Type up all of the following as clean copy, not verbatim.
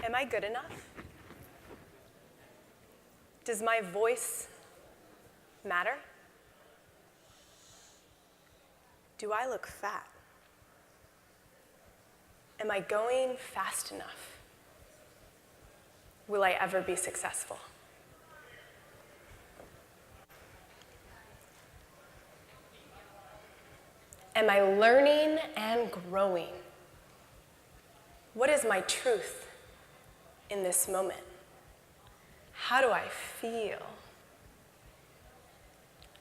Am I good enough? Does my voice matter? Do I look fat? Am I going fast enough? Will I ever be successful? Am I learning and growing? What is my truth in this moment? How do I feel?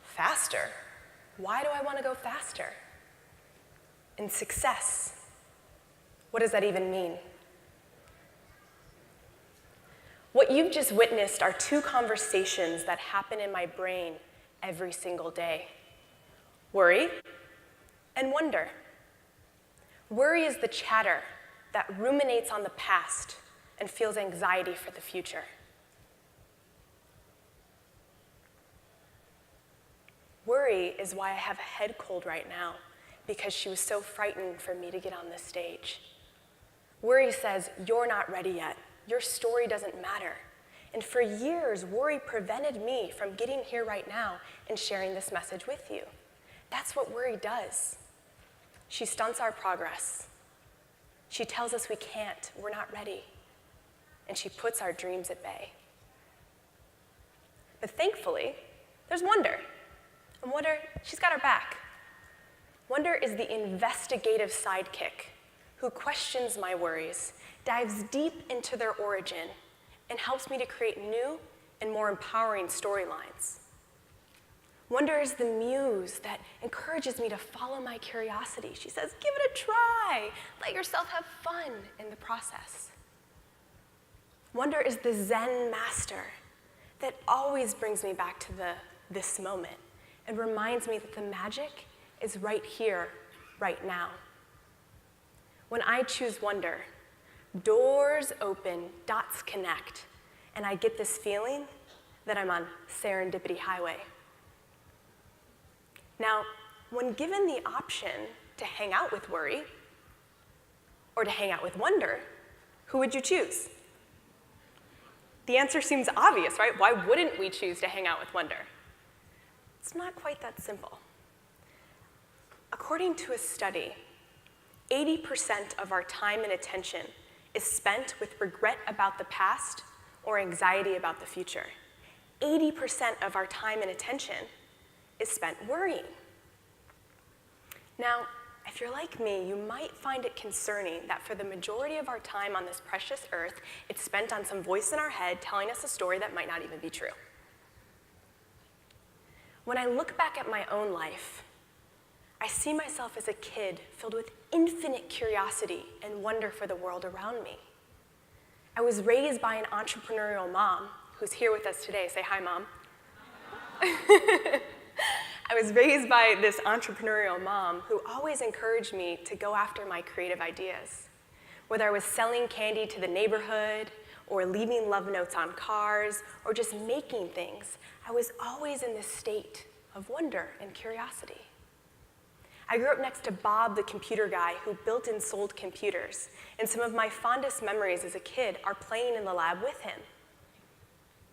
Faster? Why do I want to go faster? And success? What does that even mean? What you've just witnessed are two conversations that happen in my brain every single day. Worry and wonder. Worry is the chatter that ruminates on the past and feels anxiety for the future. Worry is why I have a head cold right now, because she was so frightened for me to get on this stage. Worry says, you're not ready yet. Your story doesn't matter. And for years, worry prevented me from getting here right now and sharing this message with you. That's what worry does. She stunts our progress. She tells us we can't, we're not ready. And she puts our dreams at bay. But thankfully, there's wonder. And wonder, she's got our back. Wonder is the investigative sidekick who questions my worries, dives deep into their origin, and helps me to create new and more empowering storylines. Wonder is the muse that encourages me to follow my curiosity. She says, give it a try. Let yourself have fun in the process. Wonder is the Zen master that always brings me back to this moment and reminds me that the magic is right here, right now. When I choose wonder, doors open, dots connect, and I get this feeling that I'm on Serendipity Highway. Now, when given the option to hang out with worry or to hang out with wonder, who would you choose? The answer seems obvious, right? Why wouldn't we choose to hang out with wonder? It's not quite that simple. According to a study, 80% of our time and attention is spent with regret about the past or anxiety about the future. 80% of our time and attention is spent worrying. Now, if you're like me, you might find it concerning that for the majority of our time on this precious earth, it's spent on some voice in our head telling us a story that might not even be true. When I look back at my own life, I see myself as a kid filled with infinite curiosity and wonder for the world around me. I was raised by an entrepreneurial mom who's here with us today. Say hi, Mom. I was raised by this entrepreneurial mom who always encouraged me to go after my creative ideas. Whether I was selling candy to the neighborhood, or leaving love notes on cars, or just making things, I was always in this state of wonder and curiosity. I grew up next to Bob, the computer guy who built and sold computers, and some of my fondest memories as a kid are playing in the lab with him.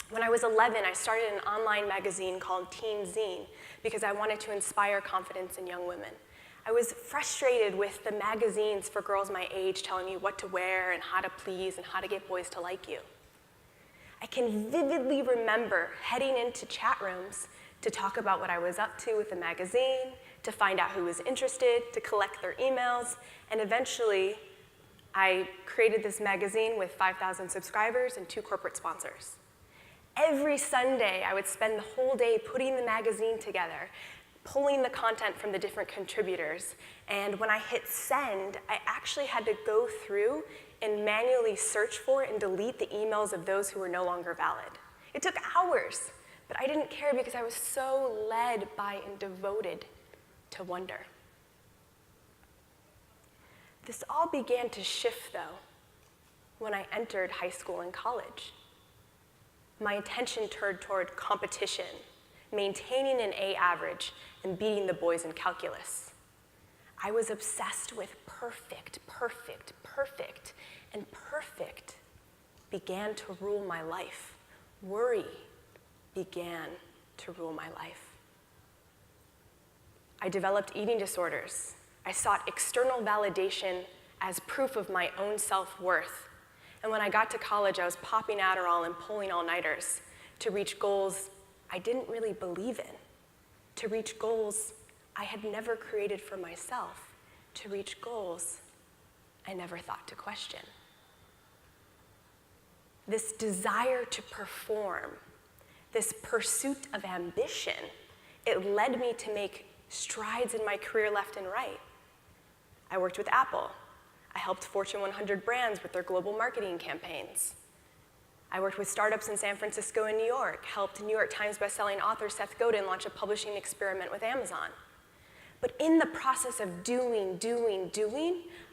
When I was 11, I started an online magazine called Teen Zine because I wanted to inspire confidence in young women. I was frustrated with the magazines for girls my age telling me what to wear and how to please and how to get boys to like you. I can vividly remember heading into chat rooms to talk about what I was up to with the magazine, to find out who was interested, to collect their emails, and eventually I created this magazine with 5,000 subscribers and 2 corporate sponsors. Every Sunday, I would spend the whole day putting the magazine together, pulling the content from the different contributors, and when I hit send, I actually had to go through and manually search for and delete the emails of those who were no longer valid. It took hours, but I didn't care because I was so led by and devoted to wonder. This all began to shift, though, when I entered high school and college. My attention turned toward competition, maintaining an A average, and beating the boys in calculus. I was obsessed with perfect, perfect, perfect, and perfect began to rule my life. Worry began to rule my life. I developed eating disorders. I sought external validation as proof of my own self-worth. And when I got to college, I was popping Adderall and pulling all-nighters to reach goals I didn't really believe in, to reach goals I had never created for myself, to reach goals I never thought to question. This desire to perform, this pursuit of ambition, it led me to make strides in my career left and right. I worked with Apple. I helped Fortune 100 brands with their global marketing campaigns. I worked with startups in San Francisco and New York, helped New York Times bestselling author Seth Godin launch a publishing experiment with Amazon. But in the process of doing,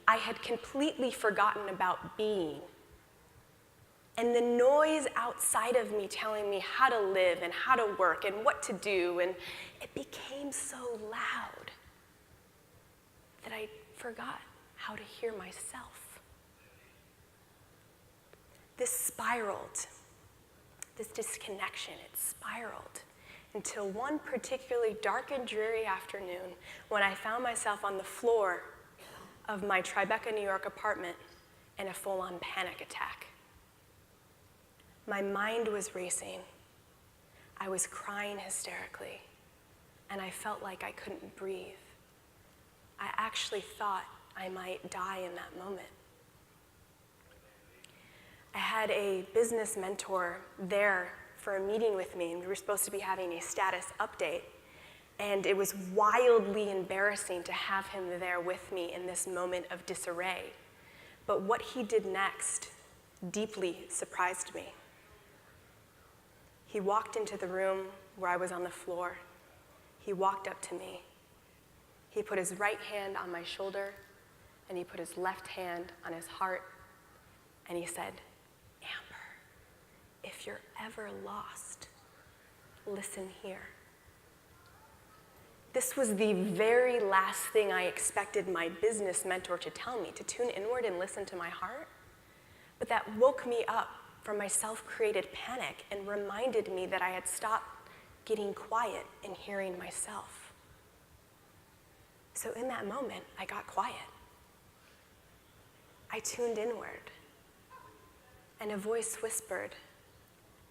I had completely forgotten about being. And the noise outside of me telling me how to live and how to work and what to do, and it became so loud that I forgot how to hear myself. This spiraled, this disconnection, it spiraled until one particularly dark and dreary afternoon when I found myself on the floor of my Tribeca, New York apartment in a full-on panic attack. My mind was racing. I was crying hysterically, and I felt like I couldn't breathe. I actually thought I might die in that moment. I had a business mentor there for a meeting with me, and we were supposed to be having a status update. And it was wildly embarrassing to have him there with me in this moment of disarray. But what he did next deeply surprised me. He walked into the room where I was on the floor. He walked up to me. He put his right hand on my shoulder, and he put his left hand on his heart, and he said, "Amber, if you're ever lost, listen here." This was the very last thing I expected my business mentor to tell me, to tune inward and listen to my heart. But that woke me up from my self-created panic and reminded me that I had stopped getting quiet and hearing myself. So in that moment, I got quiet. I tuned inward, and a voice whispered,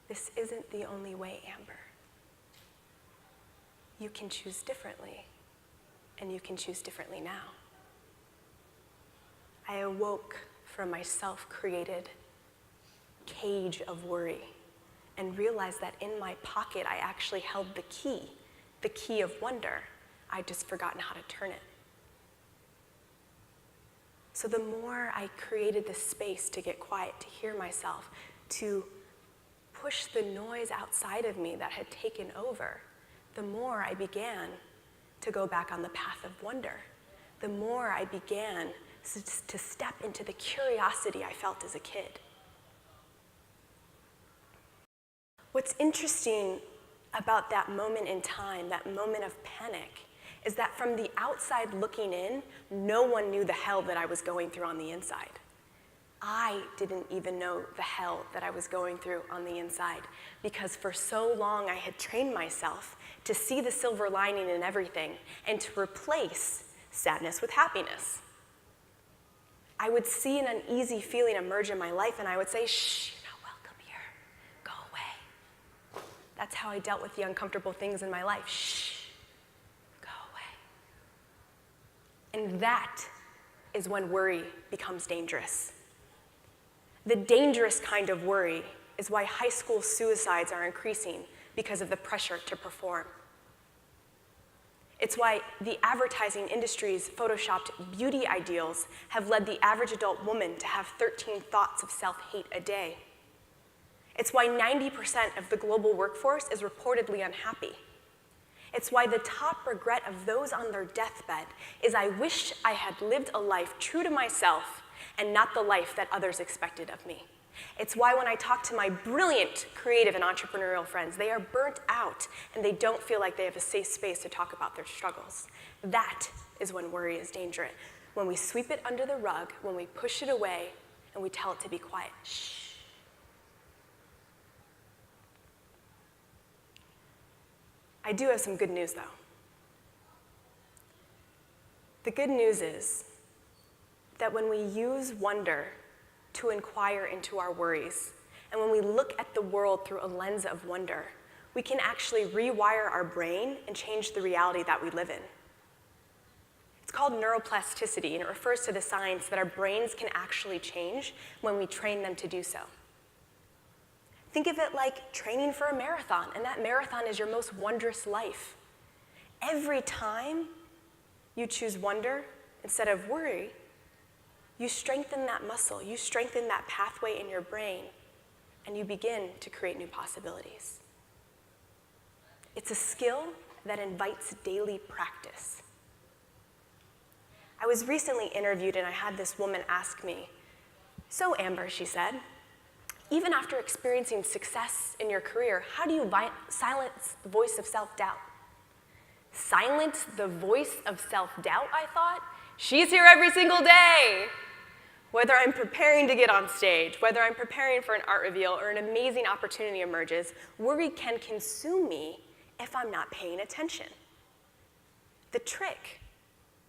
"This isn't the only way, Amber. You can choose differently, and you can choose differently now." I awoke from my self-created cage of worry and realized that in my pocket I actually held the key of wonder. I'd just forgotten how to turn it. So the more I created the space to get quiet, to hear myself, to push the noise outside of me that had taken over, the more I began to go back on the path of wonder. The more I began to step into the curiosity I felt as a kid. What's interesting about that moment in time, that moment of panic, is that from the outside looking in, no one knew the hell that I was going through on the inside. I didn't even know the hell that I was going through on the inside, because for so long I had trained myself to see the silver lining in everything and to replace sadness with happiness. I would see an uneasy feeling emerge in my life and I would say, "Shh, you're not welcome here. Go away." That's how I dealt with the uncomfortable things in my life. Shh, go away. And that is when worry becomes dangerous. The dangerous kind of worry is why high school suicides are increasing, because of the pressure to perform. It's why the advertising industry's photoshopped beauty ideals have led the average adult woman to have 13 thoughts of self-hate a day. It's why 90% of the global workforce is reportedly unhappy. It's why the top regret of those on their deathbed is, "I wish I had lived a life true to myself and not the life that others expected of me." It's why when I talk to my brilliant creative and entrepreneurial friends, they are burnt out and they don't feel like they have a safe space to talk about their struggles. That is when worry is dangerous. When we sweep it under the rug, when we push it away and we tell it to be quiet. Shh, I do have some good news, though. The good news is that when we use wonder to inquire into our worries, and when we look at the world through a lens of wonder, we can actually rewire our brain and change the reality that we live in. It's called neuroplasticity, and it refers to the science that our brains can actually change when we train them to do so. Think of it like training for a marathon, and that marathon is your most wondrous life. Every time you choose wonder instead of worry, you strengthen that muscle, you strengthen that pathway in your brain, and you begin to create new possibilities. It's a skill that invites daily practice. I was recently interviewed, and I had this woman ask me, "So Amber," she said, "even after experiencing success in your career, how do you silence the voice of self-doubt?" Silence the voice of self-doubt, I thought? She's here every single day. Whether I'm preparing to get on stage, whether I'm preparing for an art reveal or an amazing opportunity emerges, worry can consume me if I'm not paying attention. The trick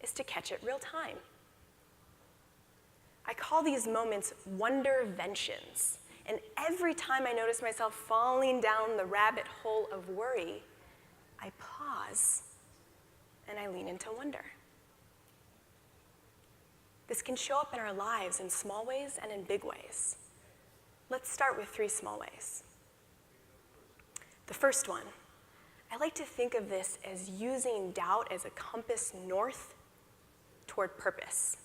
is to catch it real time. I call these moments wonderventions, and every time I notice myself falling down the rabbit hole of worry, I pause and I lean into wonder. This can show up in our lives in small ways and in big ways. Let's start with 3 small ways. The first one, I like to think of this as using doubt as a compass north toward purpose.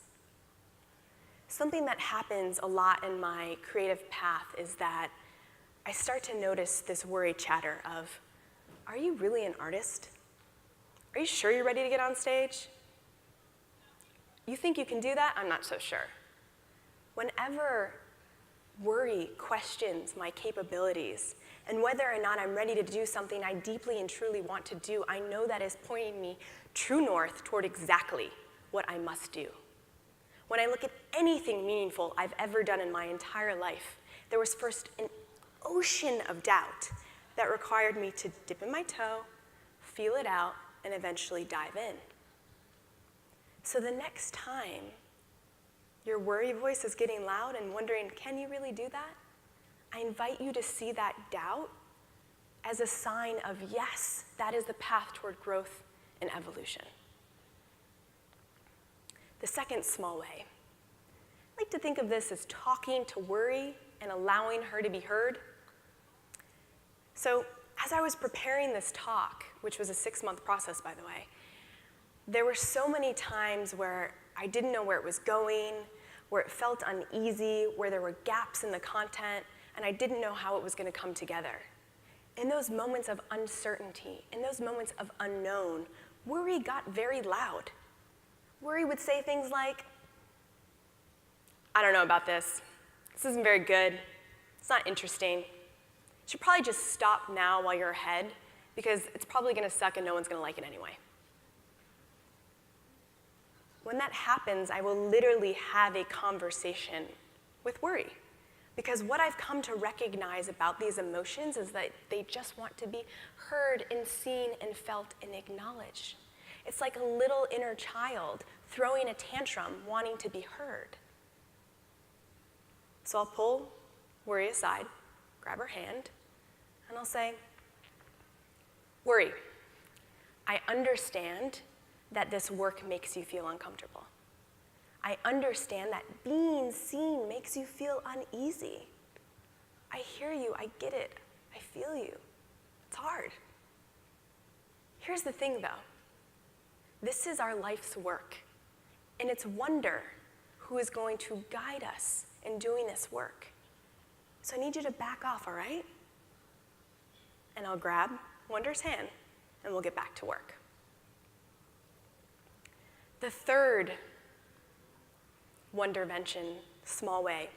Something that happens a lot in my creative path is that I start to notice this worry chatter of, are you really an artist? Are you sure you're ready to get on stage? You think you can do that? I'm not so sure. Whenever worry questions my capabilities and whether or not I'm ready to do something I deeply and truly want to do, I know that is pointing me true north toward exactly what I must do. When I look at anything meaningful I've ever done in my entire life, there was first an ocean of doubt that required me to dip in my toe, feel it out, and eventually dive in. So the next time your worry voice is getting loud and wondering, can you really do that? I invite you to see that doubt as a sign of, yes, that is the path toward growth and evolution. The second small way, I like to think of this as talking to worry and allowing her to be heard. So as I was preparing this talk, which was a 6-month process, by the way, there were so many times where I didn't know where it was going, where it felt uneasy, where there were gaps in the content, and I didn't know how it was going to come together. In those moments of uncertainty, in those moments of unknown, worry got very loud. Worry would say things like, I don't know about this. This isn't very good. It's not interesting. You should probably just stop now while you're ahead, because it's probably going to suck and no one's going to like it anyway. When that happens, I will literally have a conversation with worry. Because what I've come to recognize about these emotions is that they just want to be heard and seen and felt and acknowledged. It's like a little inner child throwing a tantrum, wanting to be heard. So I'll pull worry aside, grab her hand, and I'll say, worry, I understand that this work makes you feel uncomfortable. I understand that being seen makes you feel uneasy. I hear you, I get it, I feel you. It's hard. Here's the thing though. This is our life's work, and it's wonder who is going to guide us in doing this work. So I need you to back off, all right? And I'll grab Wonder's hand, and we'll get back to work. The third wondervention, small way,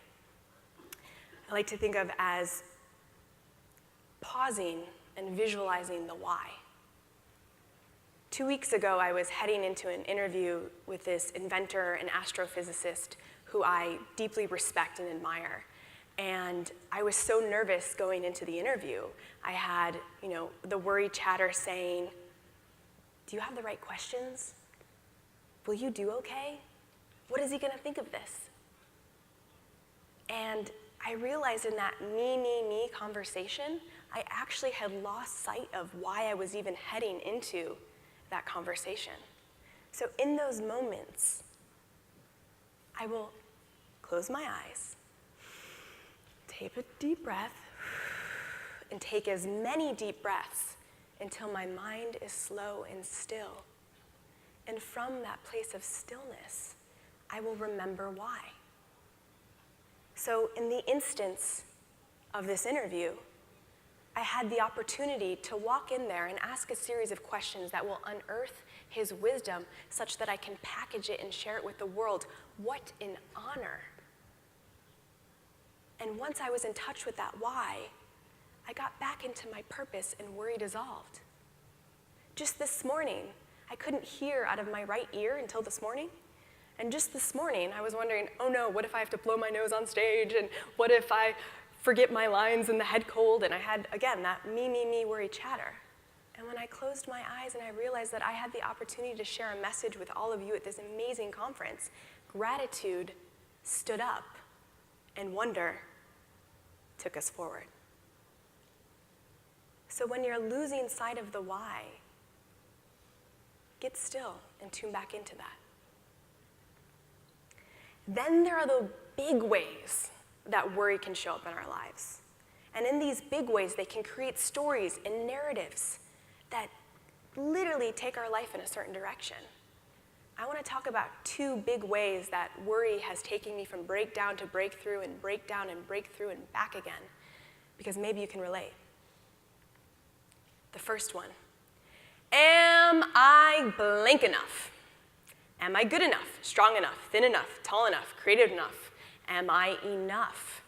I like to think of as pausing and visualizing the why. 2 weeks ago, I was heading into an interview with this inventor and astrophysicist who I deeply respect and admire. And I was so nervous going into the interview. I had, the worry chatter saying, do you have the right questions? Will you do okay? What is he going to think of this? And I realized in that me conversation, I actually had lost sight of why I was even heading into that conversation. So in those moments, I will close my eyes, take a deep breath, and take as many deep breaths until my mind is slow and still. And from that place of stillness, I will remember why. So in the instance of this interview, I had the opportunity to walk in there and ask a series of questions that will unearth his wisdom such that I can package it and share it with the world. What an honor. And once I was in touch with that why, I got back into my purpose and worry dissolved. Just this morning, I couldn't hear out of my right ear until this morning. And just this morning, I was wondering, oh no, what if I have to blow my nose on stage? And what if I forget my lines in the head cold? And I had, again, that me worry chatter. And when I closed my eyes and I realized that I had the opportunity to share a message with all of you at this amazing conference, gratitude stood up and wonder took us forward. So when you're losing sight of the why, get still and tune back into that. Then there are the big ways that worry can show up in our lives. And in these big ways, they can create stories and narratives that literally take our life in a certain direction. I want to talk about two big ways that worry has taken me from breakdown to breakthrough and breakdown and breakthrough and back again, because maybe you can relate. The first one, am I blank enough? Am I good enough, strong enough, thin enough, tall enough, creative enough? Am I enough?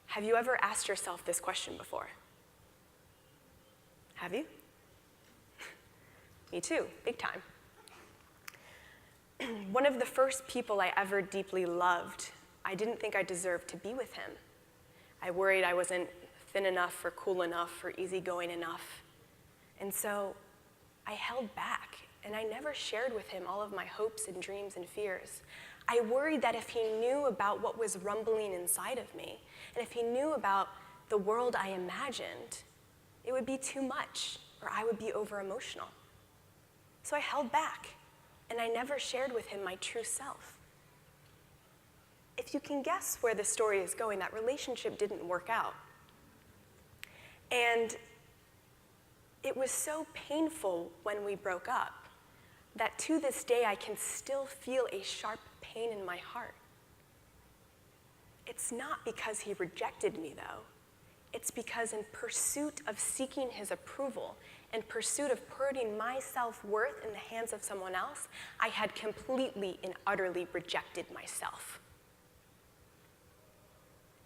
Have you ever asked yourself this question before? Have you? Me too, big time. One of the first people I ever deeply loved, I didn't think I deserved to be with him. I worried I wasn't thin enough or cool enough or easygoing enough. And so I held back, and I never shared with him all of my hopes and dreams and fears. I worried that if he knew about what was rumbling inside of me, and if he knew about the world I imagined, it would be too much, or I would be over-emotional. So I held back, and I never shared with him my true self. If you can guess where the story is going, that relationship didn't work out. And it was so painful when we broke up that to this day I can still feel a sharp pain in my heart. It's not because he rejected me, though. It's because in pursuit of seeking his approval, in pursuit of putting my self-worth in the hands of someone else, I had completely and utterly rejected myself.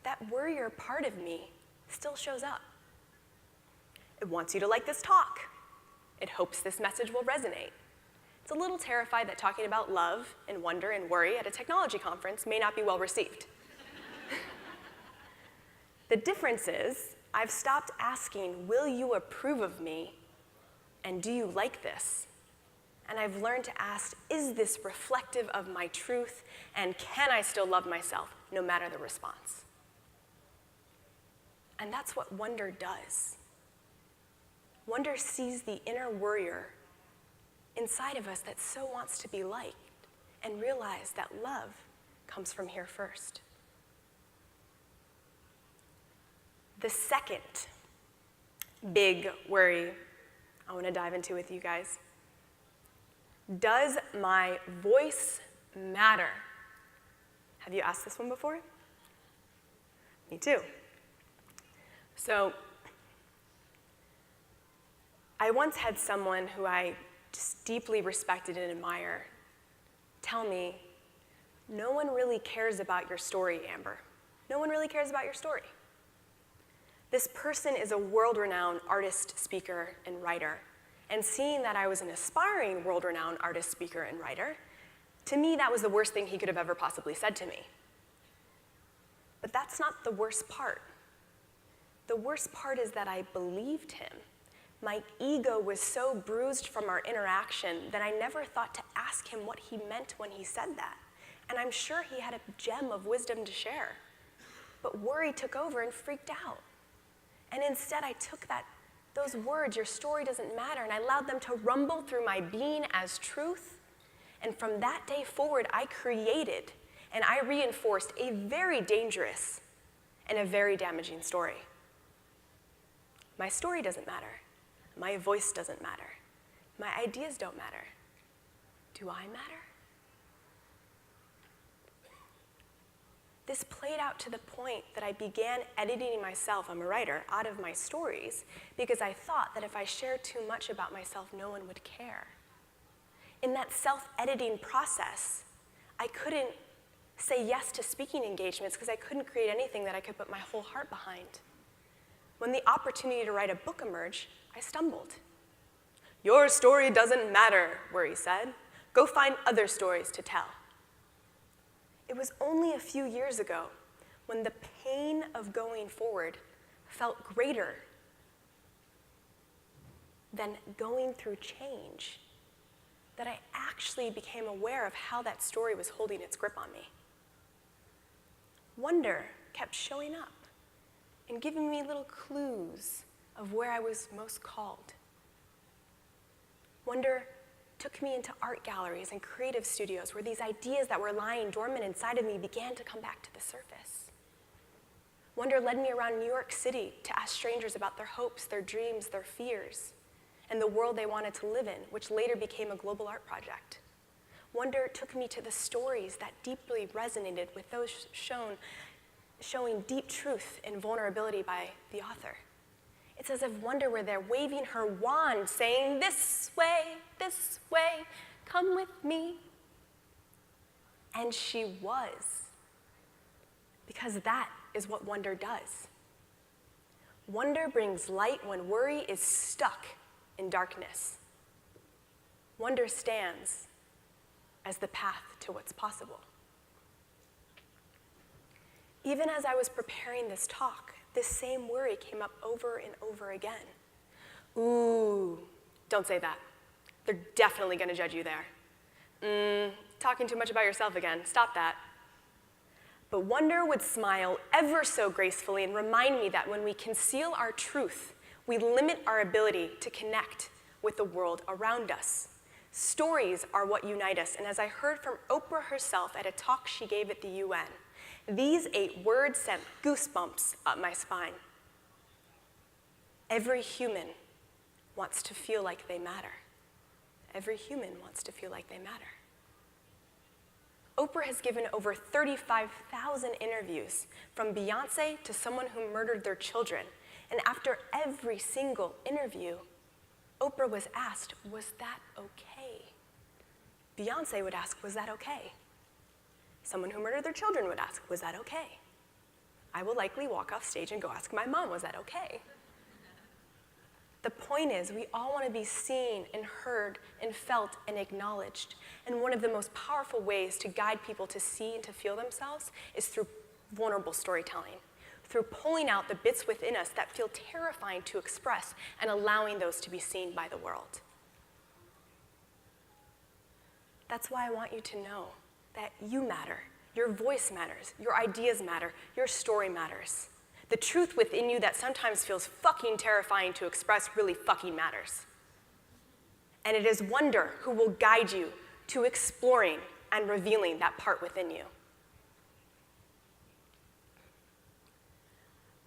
That worrier part of me still shows up. It wants you to like this talk. It hopes this message will resonate. It's a little terrified that talking about love and wonder and worry at a technology conference may not be well received. The difference is, I've stopped asking, will you approve of me? And do you like this? And I've learned to ask, is this reflective of my truth? And can I still love myself, no matter the response? And that's what wonder does. Wonder sees the inner worrier inside of us that so wants to be liked and realize that love comes from here first. The second big worry I want to dive into with you guys. Does my voice matter? Have you asked this one before? Me too. So, I once had someone who I just deeply respected and admire tell me, no one really cares about your story, Amber. No one really cares about your story. This person is a world-renowned artist, speaker, and writer. And seeing that I was an aspiring world-renowned artist, speaker, and writer, to me that was the worst thing he could have ever possibly said to me. But that's not the worst part. The worst part is that I believed him. My ego was so bruised from our interaction that I never thought to ask him what he meant when he said that. And I'm sure he had a gem of wisdom to share. But worry took over and freaked out. And instead I took those words, your story doesn't matter, and I allowed them to rumble through my being as truth. And from that day forward, I created and I reinforced a very dangerous and a very damaging story. My story doesn't matter. My voice doesn't matter. My ideas don't matter. Do I matter? This played out to the point that I began editing myself, I'm a writer, out of my stories because I thought that if I shared too much about myself, no one would care. In that self-editing process, I couldn't say yes to speaking engagements because I couldn't create anything that I could put my whole heart behind. When the opportunity to write a book emerged, I stumbled. Your story doesn't matter, Worry said. Go find other stories to tell. It was only a few years ago when the pain of going forward felt greater than going through change that I actually became aware of how that story was holding its grip on me. Wonder kept showing up and giving me little clues of where I was most called. Wonder took me into art galleries and creative studios where these ideas that were lying dormant inside of me began to come back to the surface. Wonder led me around New York City to ask strangers about their hopes, their dreams, their fears, and the world they wanted to live in, which later became a global art project. Wonder took me to the stories that deeply resonated with those showing deep truth and vulnerability by the author. It's as if Wonder were there waving her wand, saying, this way, come with me. And she was, because that is what Wonder does. Wonder brings light when worry is stuck in darkness. Wonder stands as the path to what's possible. Even as I was preparing this talk, this same worry came up over and over again. Ooh, don't say that. They're definitely going to judge you there. Talking too much about yourself again. Stop that. But Wonder would smile ever so gracefully and remind me that when we conceal our truth, we limit our ability to connect with the world around us. Stories are what unite us, and as I heard from Oprah herself at a talk she gave at the UN, these 8 words sent goosebumps up my spine. Every human wants to feel like they matter. Every human wants to feel like they matter. Oprah has given over 35,000 interviews, from Beyonce to someone who murdered their children. And after every single interview, Oprah was asked, was that okay? Beyonce would ask, was that okay? Someone who murdered their children would ask, was that okay? I will likely walk off stage and go ask my mom, was that okay? The point is, we all want to be seen and heard and felt and acknowledged. And one of the most powerful ways to guide people to see and to feel themselves is through vulnerable storytelling, through pulling out the bits within us that feel terrifying to express and allowing those to be seen by the world. That's why I want you to know that you matter, your voice matters, your ideas matter, your story matters. The truth within you that sometimes feels fucking terrifying to express really fucking matters. And it is Wonder who will guide you to exploring and revealing that part within you.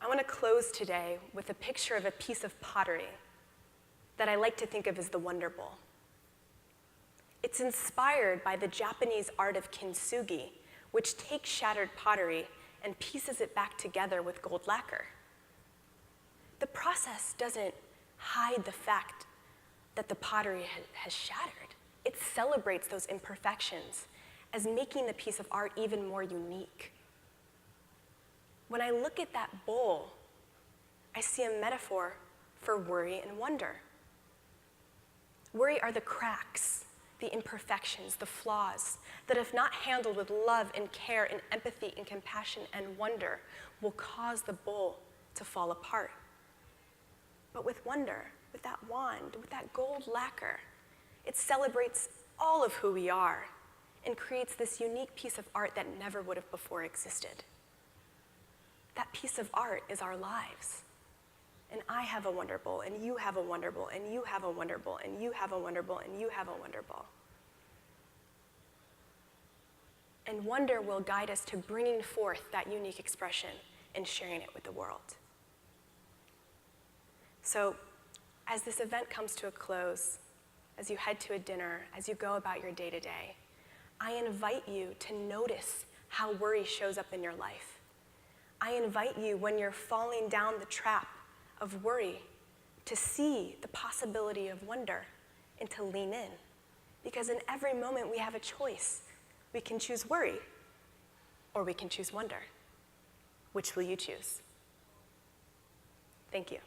I want to close today with a picture of a piece of pottery that I like to think of as the Wonder Bowl. It's inspired by the Japanese art of kintsugi, which takes shattered pottery and pieces it back together with gold lacquer. The process doesn't hide the fact that the pottery has shattered. It celebrates those imperfections as making the piece of art even more unique. When I look at that bowl, I see a metaphor for worry and wonder. Worry are the cracks the imperfections, the flaws, that if not handled with love and care and empathy and compassion and wonder, will cause the bowl to fall apart. But with wonder, with that wand, with that gold lacquer, it celebrates all of who we are and creates this unique piece of art that never would have before existed. That piece of art is our lives. And I have a wonder bowl, and you have a wonder bowl, and you have a wonder bowl, and you have a wonder bowl, and you have a wonder bowl. And wonder will guide us to bringing forth that unique expression and sharing it with the world. So, as this event comes to a close, as you head to a dinner, as you go about your day-to-day, I invite you to notice how worry shows up in your life. I invite you, when you're falling down the trap of worry, to see the possibility of wonder and to lean in. Because in every moment we have a choice. We can choose worry, or we can choose wonder. Which will you choose? Thank you.